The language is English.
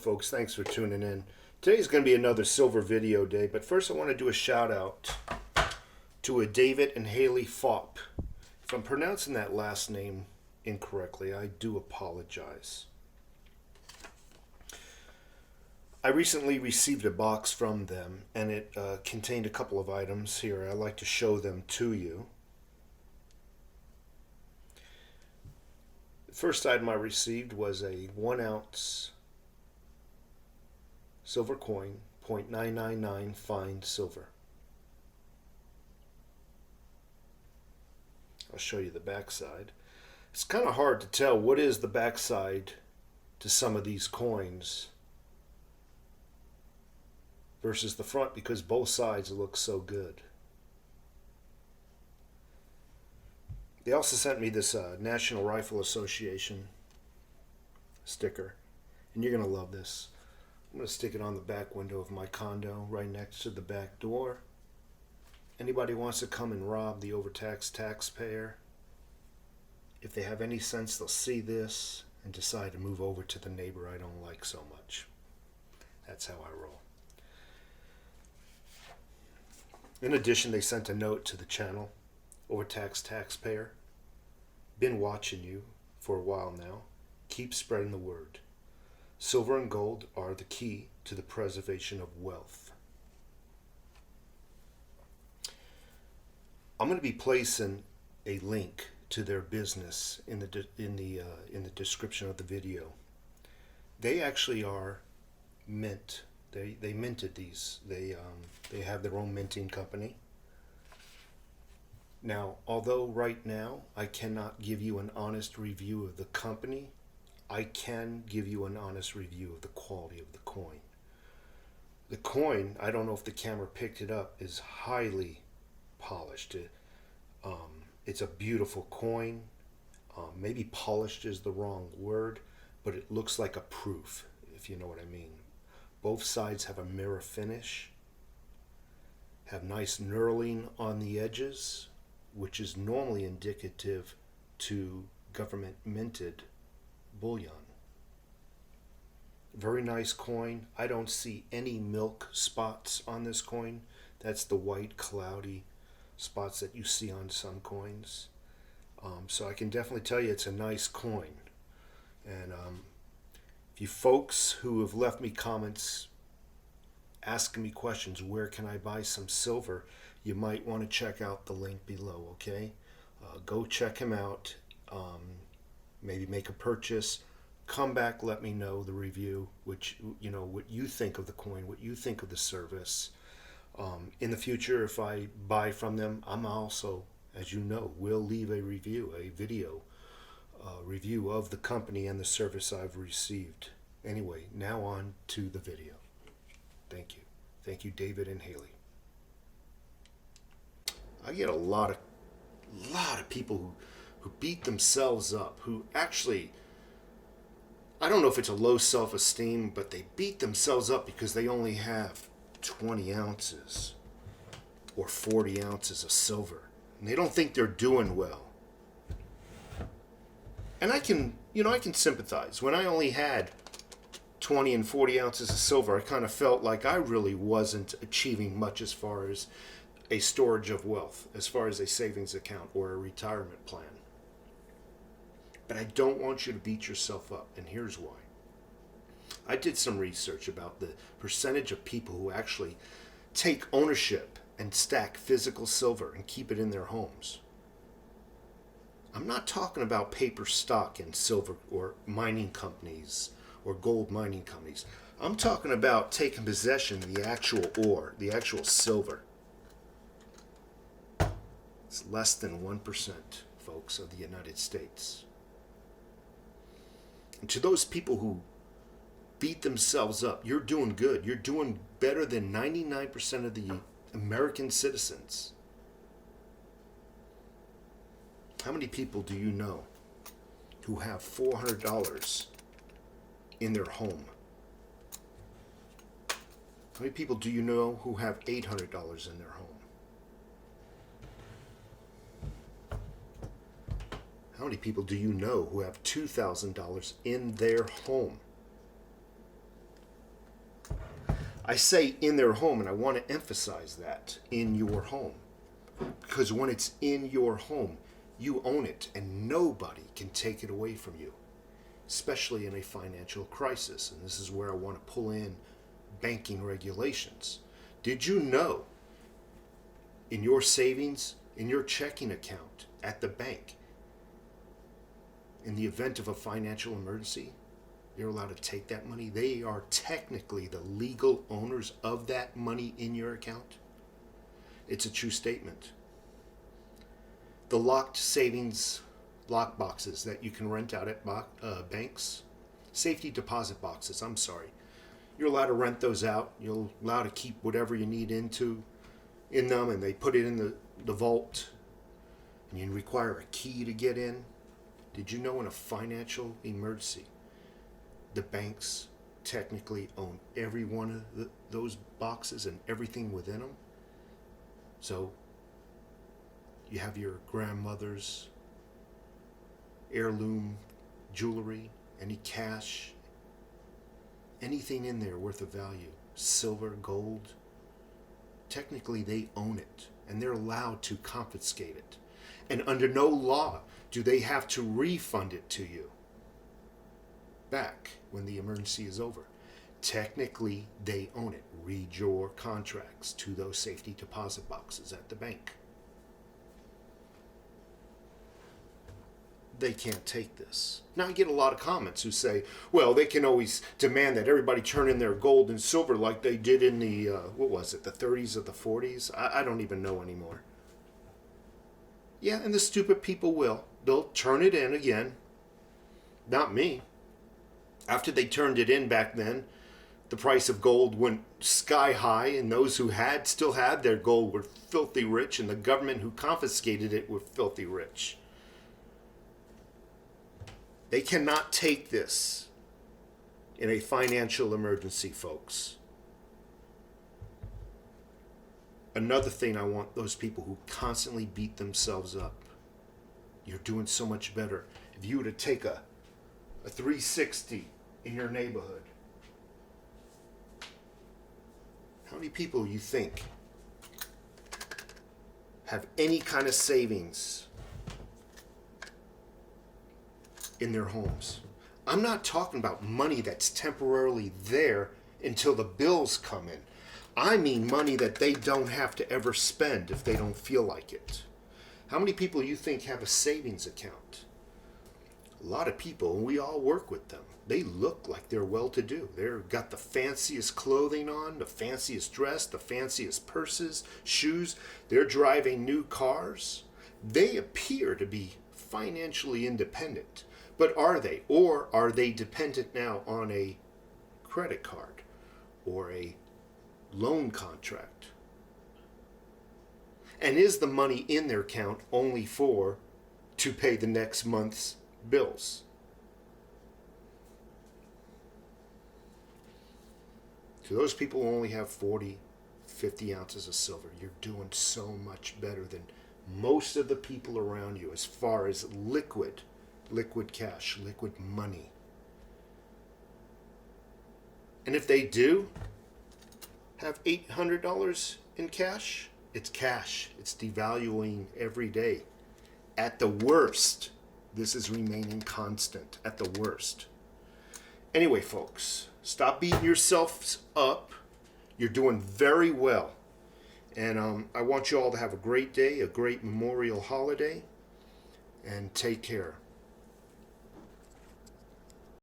folks, thanks for tuning in. Today's going to be another silver video day, but first I want to do a shout out to a David and Haley Fopp. If I'm pronouncing that last name incorrectly, I do apologize. I recently received a box from them, and it contained a couple of items here. I'd like to show them to you. The first item I received was a 1 ounce silver coin, 0.999 fine silver. I'll show you the backside. It's kind of hard to tell what is the backside to some of these coins versus the front because both sides look so good. They also sent me this National Rifle Association sticker, and you're going to love this. I'm going to stick it on the back window of my condo right next to the back door. Anybody wants to come and rob the overtaxed taxpayer, if they have any sense, they'll see this and decide to move over to the neighbor I don't like so much. That's how I roll. In addition, they sent a note to the channel. Overtaxed taxpayer, been watching you for a while now. Keep spreading the word. Silver and gold are the key to the preservation of wealth. I'm going to be placing a link to their business in the description of the video. They actually are mint. They minted these. They have their own minting company. Now, although right now I cannot give you an honest review of the company, I can give you an honest review of the quality of the coin. The coin, I don't know if the camera picked it up, is highly polished. It's a beautiful coin. Maybe polished is the wrong word, but it looks like a proof, if you know what I mean. Both sides have a mirror finish, have nice knurling on the edges, which is normally indicative to government minted bullion. Very nice coin. I don't see any milk spots on this coin. That's the white cloudy spots that you see on some coins. So I can definitely tell you it's a nice coin. And if you folks who have left me comments asking me questions, where can I buy some silver, you might want to check out the link below, okay? Go check him out. Maybe make a purchase. Come back, let me know the review, which, you know, what you think of the coin, what you think of the service. In the future, if I buy from them, I'm also, as you know, will leave a review, a video review of the company and the service I've received. Anyway, now on to the video. Thank you. Thank you, David and Haley. I get a lot of people who beat themselves up, who actually, I don't know if it's a low self-esteem, but they beat themselves up because they only have 20 ounces or 40 ounces of silver. And they don't think they're doing well. And I can sympathize. When I only had 20 and 40 ounces of silver, I kind of felt like I really wasn't achieving much as far as a storage of wealth, as far as a savings account or a retirement plan. But I don't want you to beat yourself up, and here's why. I did some research about the percentage of people who actually take ownership and stack physical silver and keep it in their homes. I'm not talking about paper stock in silver or mining companies or gold mining companies. I'm talking about taking possession of the actual ore, the actual silver. It's less than 1%, folks, of the United States. And to those people who beat themselves up, you're doing good. You're doing better than 99% of the American citizens. How many people do you know who have $400 in their home? How many people do you know who have $800 in their home? How many people do you know who have $2,000 in their home? I say in their home, and I want to emphasize that, in your home. Because when it's in your home, you own it, and nobody can take it away from you, especially in a financial crisis. And this is where I want to pull in banking regulations. Did you know in your savings, in your checking account at the bank, in the event of a financial emergency, you're allowed to take that money? They are technically the legal owners of that money in your account. It's a true statement. The locked savings lock boxes that you can rent out at banks, safety deposit boxes, I'm sorry. You're allowed to rent those out. You're allowed to keep whatever you need in them, and they put it in the vault, and you require a key to get in. Did you know in a financial emergency, the banks technically own every one of those boxes and everything within them? So you have your grandmother's heirloom jewelry, any cash, anything in there worth of value, silver, gold. Technically they own it, and they're allowed to confiscate it. And under no law do they have to refund it to you back when the emergency is over. Technically they own it. Read your contracts to those safety deposit boxes at the bank. They can't take this. Now I get a lot of comments who say, well, they can always demand that everybody turn in their gold and silver like they did in the, the 30s or the 40s? I don't even know anymore. Yeah, and the stupid people will. They'll turn it in again. Not me. After they turned it in back then, the price of gold went sky high, and those who still had their gold were filthy rich, and the government who confiscated it were filthy rich. They cannot take this in a financial emergency, folks. Another thing I want those people who constantly beat themselves up. You're doing so much better. If you were to take a 360 in your neighborhood, how many people you think have any kind of savings in their homes? I'm not talking about money that's temporarily there until the bills come in. I mean money that they don't have to ever spend if they don't feel like it. How many people you think have a savings account? A lot of people, and we all work with them. They look like they're well-to-do. They've got the fanciest clothing on, the fanciest dress, the fanciest purses, shoes. They're driving new cars. They appear to be financially independent. But are they? Or are they dependent now on a credit card or a loan contract? And is the money in their account only to pay the next month's bills? To those people who only have 40, 50 ounces of silver, you're doing so much better than most of the people around you as far as liquid cash, liquid money. And if they do have $800 in cash, it's cash. It's devaluing every day. At the worst, this is remaining constant. At the worst. Anyway, folks, stop beating yourselves up. You're doing very well. And I want you all to have a great day, a great Memorial holiday, and take care.